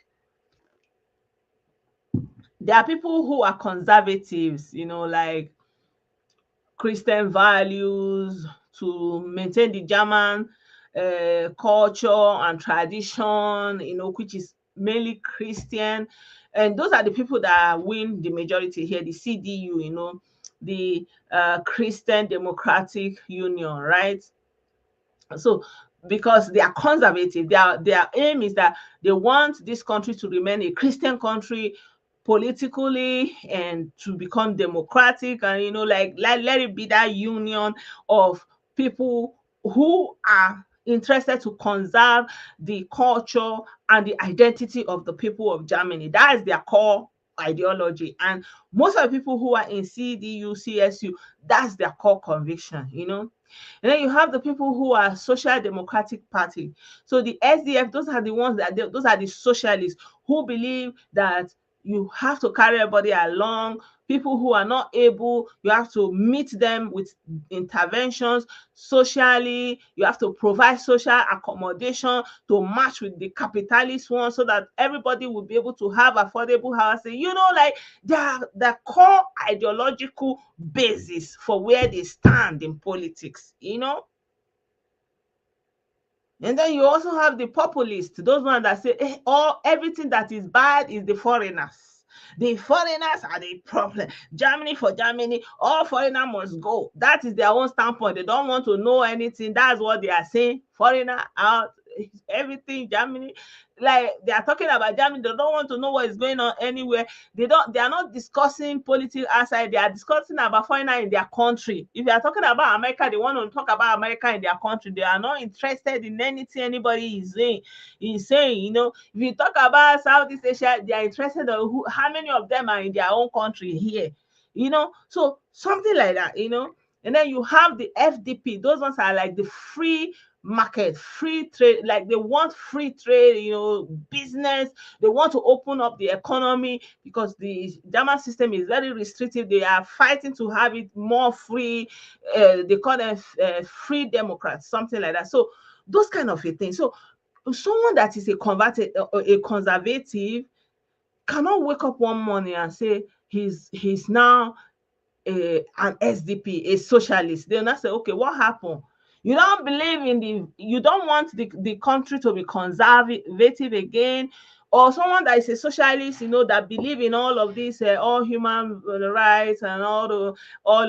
there are people who are conservatives. Like Christian values, to maintain the German culture and tradition, which is mainly Christian. And those are the people that win the majority here, the CDU, the Christian Democratic Union, right? So because they are conservative, their aim is that they want this country to remain a Christian country politically and to become democratic, and like let it be that union of people who are interested to conserve the culture and the identity of the people of Germany. That is their core ideology. And most of the people who are in CDU, CSU, that's their core conviction. And then you have the people who are Social Democratic Party. So the SDF, those are the ones those are the socialists who believe that you have to carry everybody along. People who are not able, you have to meet them with interventions socially. You have to provide social accommodation to match with the capitalist one so that everybody will be able to have affordable housing. Like the core ideological basis for where they stand in politics. And then you also have the populists, those ones that say everything that is bad is the foreigners. The foreigners are the problem. Germany for Germany, all foreigner must go. That is their own standpoint. They don't want to know anything. That's what they are saying. Foreigner out, everything Germany. Like they are talking about Germany, they don't want to know what is going on anywhere. They are not discussing politics outside. They are discussing about foreigner in their country. If they are talking about America, they want to talk about America in their country. They are not interested in anything anybody is saying. If you talk about Southeast Asia, they are interested in how many of them are in their own country here. So something like that. And then you have the FDP. Those ones are like the free market, free trade, like they want free trade, business. They want to open up the economy because the German system is very restrictive. They are fighting to have it more free. They call them free Democrats, something like that. So those kind of a thing. So someone that is a conservative cannot wake up one morning and say he's now an SDP, a socialist. They'll not say, okay, what happened? You don't believe in you don't want the country to be conservative again, or someone that is a socialist, that believe in all of this, all human rights and all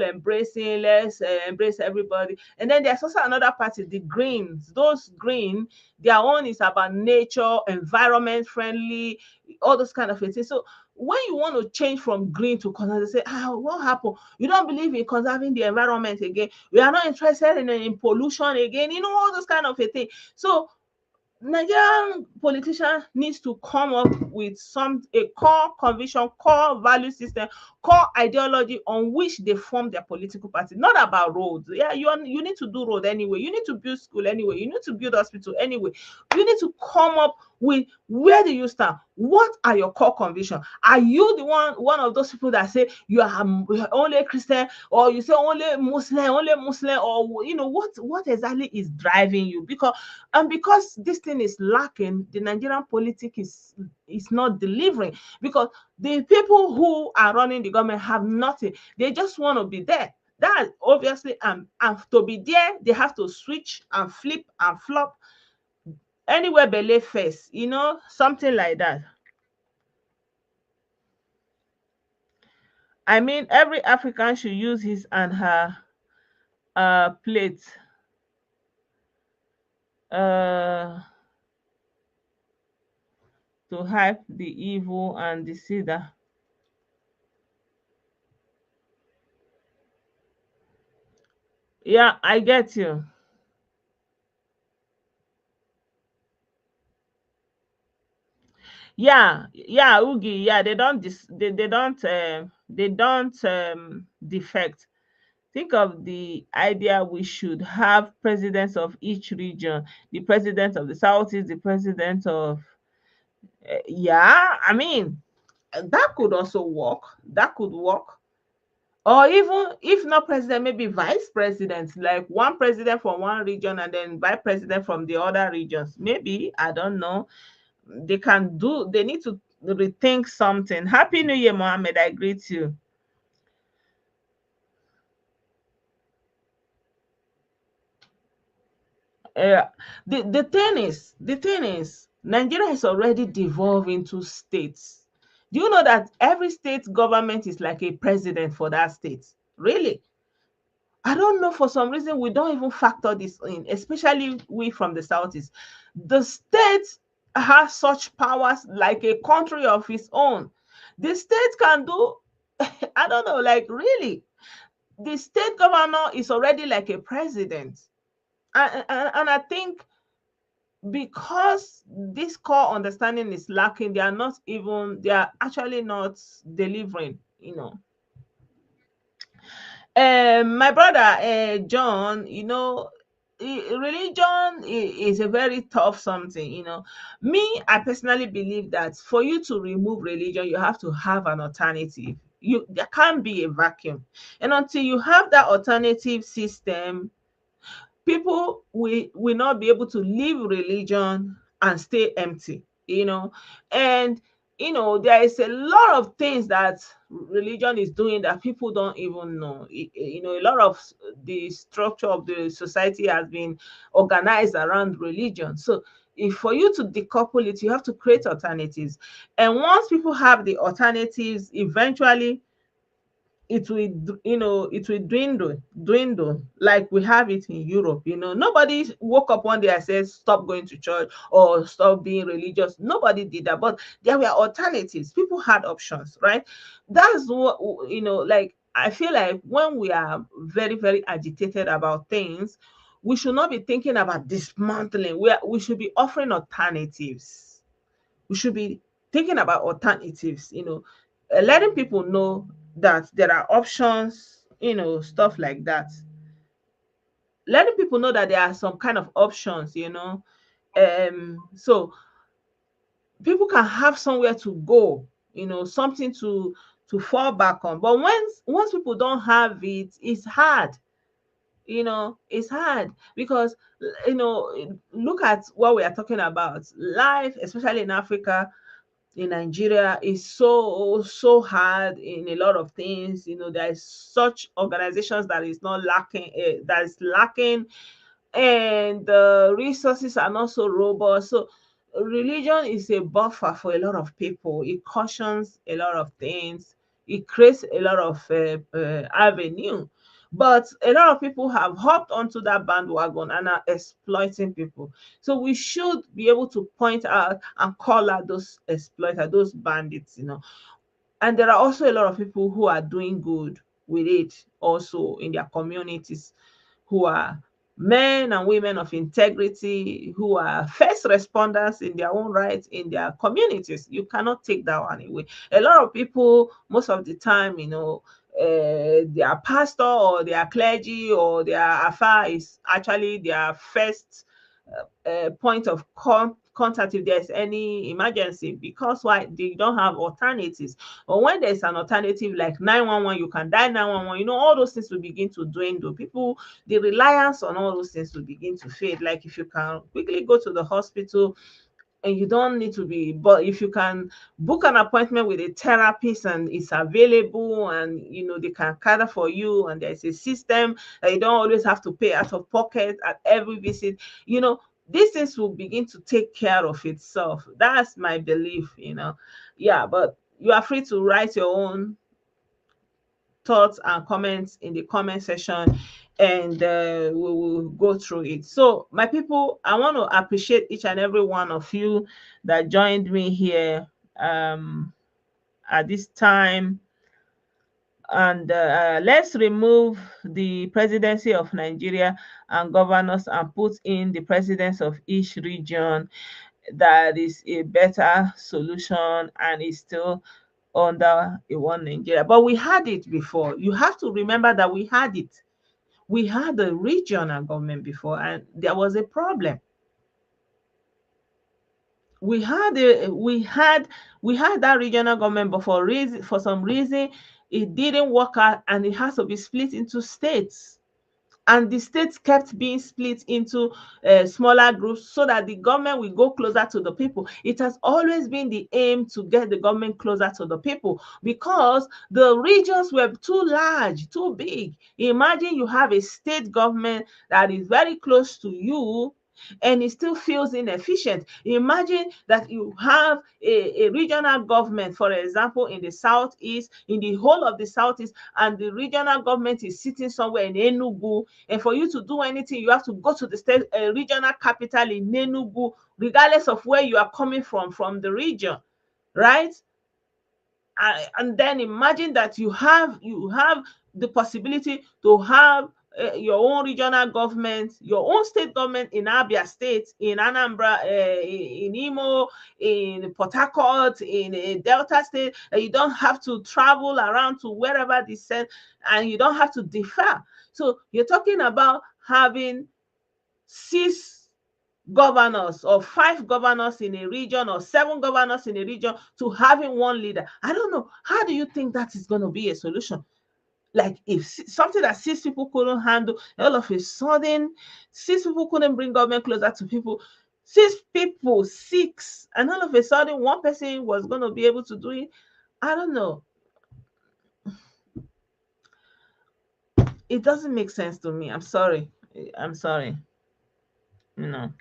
embracing, let's embrace everybody. And then there's also another party, the Greens. Those Green, their own is about nature, environment friendly, all those kind of things. So when you want to change from green to conservative, say, what happened? You don't believe in conserving the environment again. We are not interested in pollution again. All those kind of a thing. So Nigerian politician needs to come up with a core conviction, core value system, core ideology on which they form their political party. Not about roads. Yeah, you need to do road anyway. You need to build school anyway. You need to build hospital anyway. You need to come up with, where do you stand? What are your core convictions? Are you the one of those people that say you are only a Christian, or you say only Muslim, or what exactly is driving you? Because this thing is lacking, the Nigerian politics is not delivering, because the people who are running the government have nothing. They just want to be there. That obviously, and to be there, they have to switch and flip and flop anywhere belay face, something like that. I mean, every African should use his and her plate uh, to hype the evil and the cedar. Yeah, I get you. Yeah, Ugi. Yeah, they don't defect. Think of the idea, we should have presidents of each region, the president of the Southeast, the president of yeah, I mean, that could also work. That could work. Or even if not president, maybe vice president, like one president from one region and then vice president from the other regions. Maybe, I don't know. They need to rethink something. Happy New Year, Mohammed. I greet you. Uh, the thing is, Nigeria has already devolved into states. Do you know that every state government is like a president for that state? Really? I don't know, for some reason we don't even factor this in, especially we from the southeast. The state has such powers like a country of its own. The state can do, I don't know, like really. The state governor is already like a president. And I think because this core understanding is lacking, they are actually not delivering, my brother, John, religion is a very tough something. Me, I personally believe that for you to remove religion, you have to have an alternative. There can't be a vacuum, and until you have that alternative system, people will not be able to leave religion and stay empty, and there is a lot of things that religion is doing that people don't even know. A lot of the structure of the society has been organized around religion. So if for you to decouple it, you have to create alternatives, and once people have the alternatives, eventually it will dwindle like we have it in Europe. Nobody woke up one day and said stop going to church or stop being religious. Nobody did that, but there were alternatives. People had options, right? That's what, like, I feel like when we are very, very agitated about things, we should not be thinking about dismantling. We should be offering alternatives. We should be thinking about alternatives, letting people know that there are options, stuff like that. letting people know that there are some kind of options, so people can have somewhere to go, something to fall back on. But once people don't have it, it's hard. It's hard because look at what we are talking about. Life, especially in Africa, in Nigeria, is so hard in a lot of things. There is such organizations that is not lacking, that is lacking, and the resources are not so robust. So religion is a buffer for a lot of people. It cautions a lot of things. It creates a lot of avenue. But a lot of people have hopped onto that bandwagon and are exploiting people. So we should be able to point out and call out those exploiters, those bandits. And there are also a lot of people who are doing good with it also in their communities, who are men and women of integrity, who are first responders in their own right in their communities. You cannot take that one away. A lot of people, most of the time, their pastor or their clergy or their affair is actually their first point of contact if there's any emergency, because why? They don't have alternatives. Or when there's an alternative like 911, you can dial 911. All those things will begin to dwindle. People, the reliance on all those things will begin to fade. Like if you can quickly go to the hospital and you don't need to be, but if you can book an appointment with a therapist and it's available, and they can cater for you, and there's a system that you don't always have to pay out of pocket at every visit, these things will begin to take care of itself. That's my belief. Yeah, but you are free to write your own thoughts and comments in the comment section, and we will go through it. So my people, I want to appreciate each and every one of you that joined me here at this time. And let's remove the presidency of Nigeria and governors and put in the presidents of each region. That is a better solution, and is still under a one Nigeria. But we had it before. You have to remember that we had it. We had the regional government before, and there was a problem. We had that regional government, but for some reason it didn't work out, and it has to be split into states. And the states kept being split into smaller groups so that the government will go closer to the people. It has always been the aim to get the government closer to the people, because the regions were too large, too big. Imagine you have a state government that is very close to you, and it still feels inefficient. Imagine that you have a regional government, for example, in the southeast, in the whole of the southeast, and the regional government is sitting somewhere in Enugu, and for you to do anything, you have to go to the state regional capital in Enugu, regardless of where you are coming from the region, right? And then imagine that you have the possibility to have your own regional government, your own state government in Abia State, in Anambra, in Imo, in Port Harcourt, in Delta State. You don't have to travel around to wherever they send, and you don't have to defer. So you're talking about having 6 governors or 5 governors in a region, or 7 governors in a region, to having one leader. I don't know. How do you think that is going to be a solution? Like, if something that 6 people couldn't handle, all of a sudden 6 people couldn't bring government closer to people. 6 people, and all of a sudden one person was going to be able to do it. I don't know. It doesn't make sense to me. I'm sorry. I'm sorry. You know.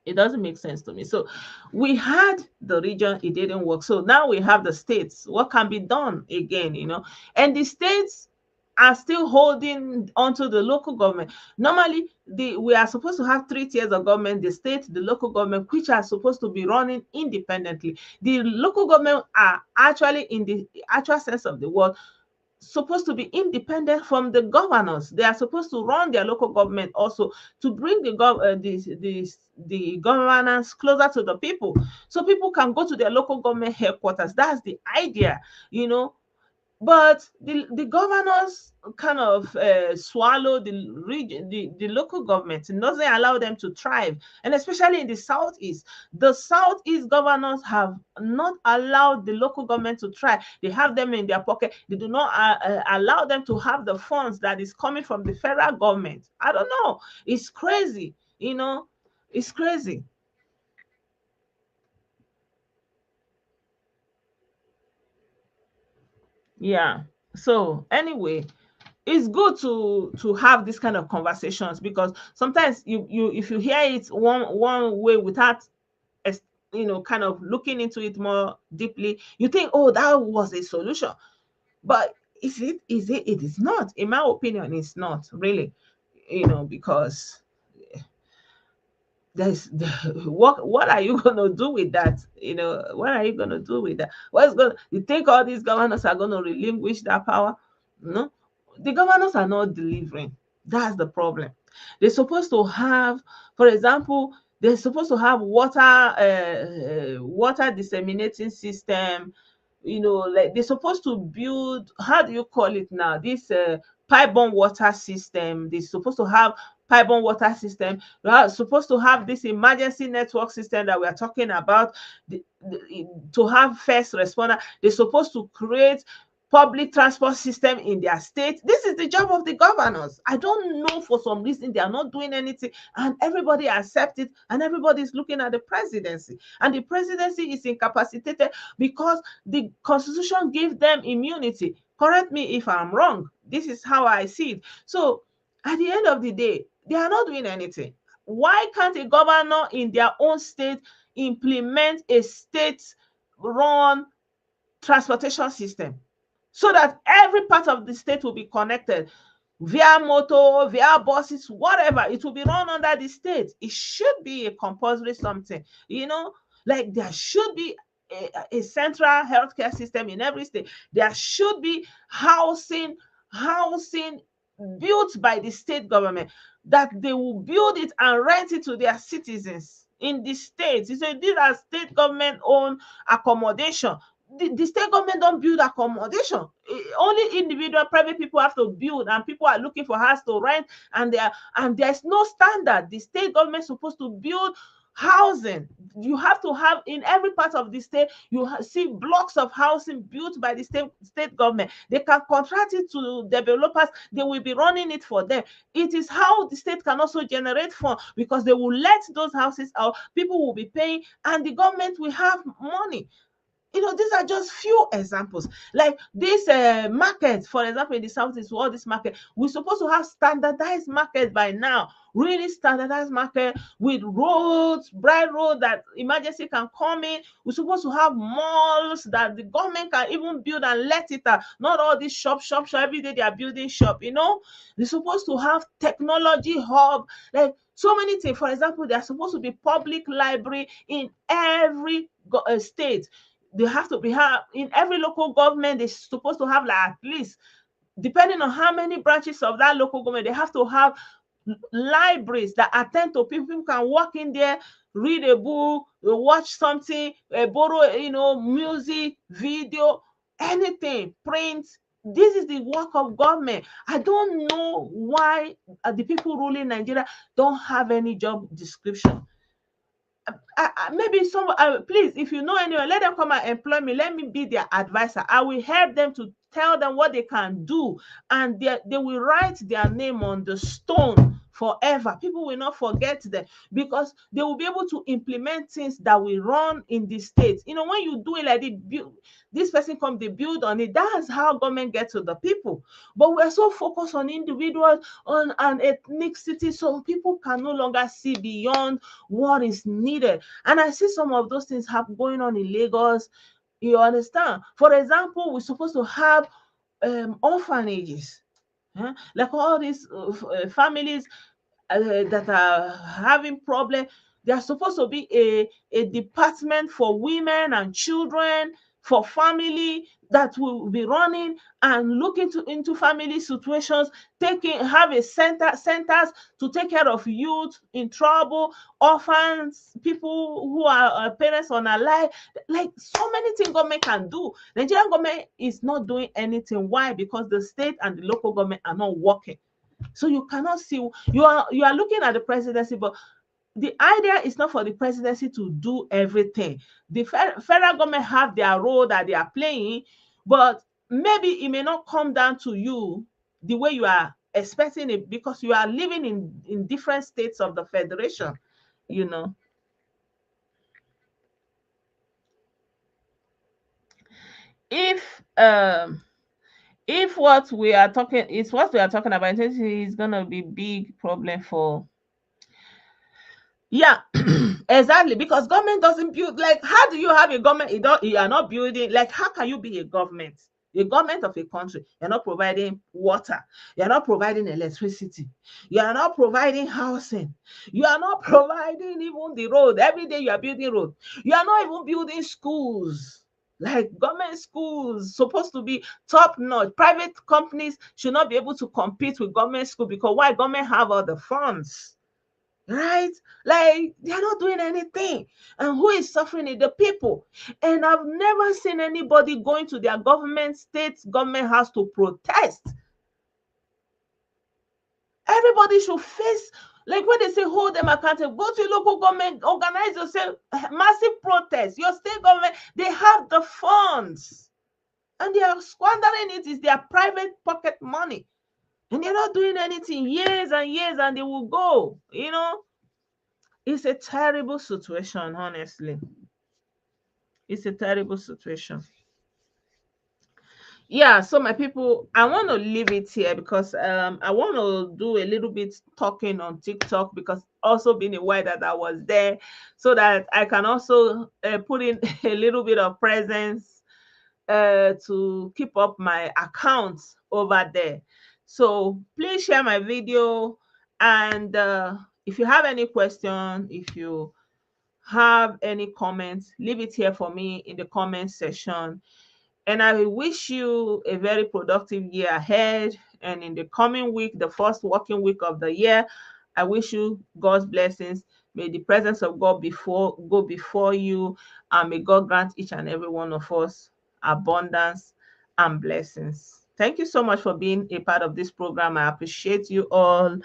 It doesn't make sense to me. So we had the region, it didn't work. So now we have the states. What can be done again? And the states are still holding onto the local government. Normally, we are supposed to have 3 tiers of government: the state, the local government, which are supposed to be running independently. The local government are actually, in the actual sense of the word, supposed to be independent from the governors. They are supposed to run their local government also, to bring the governance closer to the people, so people can go to their local government headquarters. That's the idea, you know. But the governors kind of swallow the region, the local government. It doesn't allow them to thrive. And especially in the southeast governors have not allowed the local government to thrive. They have them in their pocket. They do not allow them to have the funds that is coming from the federal government. I don't know. It's crazy, it's crazy. Yeah. So anyway, it's good to have this kind of conversations, because sometimes you if you hear it one way without ex- kind of looking into it more deeply, you think, oh, that was a solution. But is it? It is not. In my opinion, it's not really, because there's what are you gonna do with that? What are you gonna do with that? What's gonna You think all these governors are gonna relinquish that power? No, the governors are not delivering. That's the problem. They're supposed to have, for example, they're supposed to have water disseminating system. Like they're supposed to build, how do you call it now, this pipe-borne water system. They're supposed to have pipe-borne water system. We are supposed to have this emergency network system that we are talking about, to have first responder. They're supposed to create public transport system in their state. This is the job of the governors. I don't know, for some reason they are not doing anything, and everybody accepts it, and everybody is looking at the presidency, and the presidency is incapacitated because the constitution gave them immunity. Correct me if I'm wrong. This is how I see it. So at the end of the day, they are not doing anything. Why can't a governor in their own state implement a state run transportation system, so that every part of the state will be connected via motor, via buses, whatever? It will be run under the state. It should be a compulsory something, like there should be a central healthcare system in every state. There should be housing built by the state government, that they will build it and rent it to their citizens in the states. You say these are state government owned accommodation. The state government don't build accommodation. Only individual private people have to build, and people are looking for house to rent, and there's no standard. The state government is supposed to build housing. You have to have in every part of the state, see blocks of housing built by the state government. They can contract it to developers. They will be running it for them. It is how the state can also generate funds, because they will let those houses out, people will be paying, and the government will have money. These are just few examples. Like this market, for example, in the southeast, all this market, we're supposed to have standardized market by now. Really standardized market with roads, bright road that emergency can come in. We're supposed to have malls that the government can even build and let it out. Not all these shop. Every day they are building shop. They're supposed to have technology hub, like so many things. For example, there's supposed to be public library in every state. They have to be have in every local government. They're supposed to have, like, at least, depending on how many branches of that local government, they have to have libraries that attend to people. People can walk in there, read a book, watch something, borrow, music, video, anything, print. This is the work of government. I don't know why the people ruling Nigeria don't have any job description. Maybe some, please, if you know anyone, let them come and employ me. Let me be their advisor. I will help them to tell them what they can do, and they will write their name on the stone forever. People will not forget them, because they will be able to implement things that will run in the state. When you do it like this person come, they build on it. That's how government gets to the people. But we're so focused on individuals, on an ethnicity, so people can no longer see beyond what is needed. And I see some of those things going on in Lagos. You understand? For example, we're supposed to have orphanages, like all these families that are having problems. There's supposed to be a department for women and children, for family. that will be running and looking into family situations, have a centers to take care of youth in trouble, orphans, people who are parents on a lie. Like, so many things government can do. Nigerian government is not doing anything. Why? Because the state and the local government are not working. So you cannot see, you are looking at the presidency, but the idea is not for the presidency to do everything. The federal government have their role that they are playing, but maybe it may not come down to you the way you are expecting it, because you are living in different states of the federation, you know. If what we are talking about, is gonna be big problem for, yeah, exactly, because government doesn't build. Like, how do you have a government? You are not building. Like, how can you be a government? The government of a country, you're not providing water, you're not providing electricity, you are not providing housing, you are not providing even the road. Every day you are building road. You are not even building schools. Like, government schools supposed to be top notch. Private companies should not be able to compete with government school, because why? Government have all the funds, right? Like, they're not doing anything. And who is suffering it? The people. And I've never seen anybody going to their state government house to protest. Everybody should face, like, when they say hold them accountable, go to local government, organize yourself, massive protest. Your state government, they have the funds, and they are squandering it. Is their private pocket money, and they're not doing anything. Years and years, and they will go, It's a terrible situation, honestly. It's a terrible situation. Yeah, so my people, I want to leave it here, because I want to do a little bit talking on TikTok, because also being aware that I was there, so that I can also put in a little bit of presence to keep up my accounts over there. So please share my video, and if you have any question, if you have any comments, leave it here for me in the comment section. And I wish you a very productive year ahead. And in the coming week, the first working week of the year, I wish you God's blessings. May the presence of God go before you, and may God grant each and every one of us abundance and blessings. Thank you so much for being a part of this program. I appreciate you all.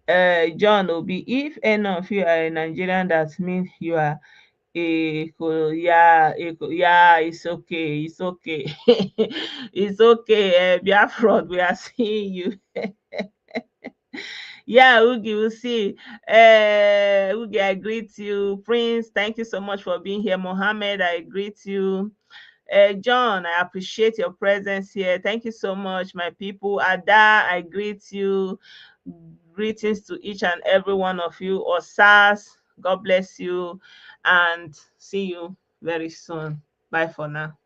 John Obi, if any of you are a Nigerian, that means you are yeah, it's okay, it's okay. It's okay. Biafra, we are seeing you. Yeah, Ugi, we'll see. Ugi, I greet you. Prince, thank you so much for being here. Mohammed, I greet you. John, I appreciate your presence here. Thank you so much, my people. Ada, I greet you. Greetings to each and every one of you. Osas, God bless you, and see you very soon. Bye for now.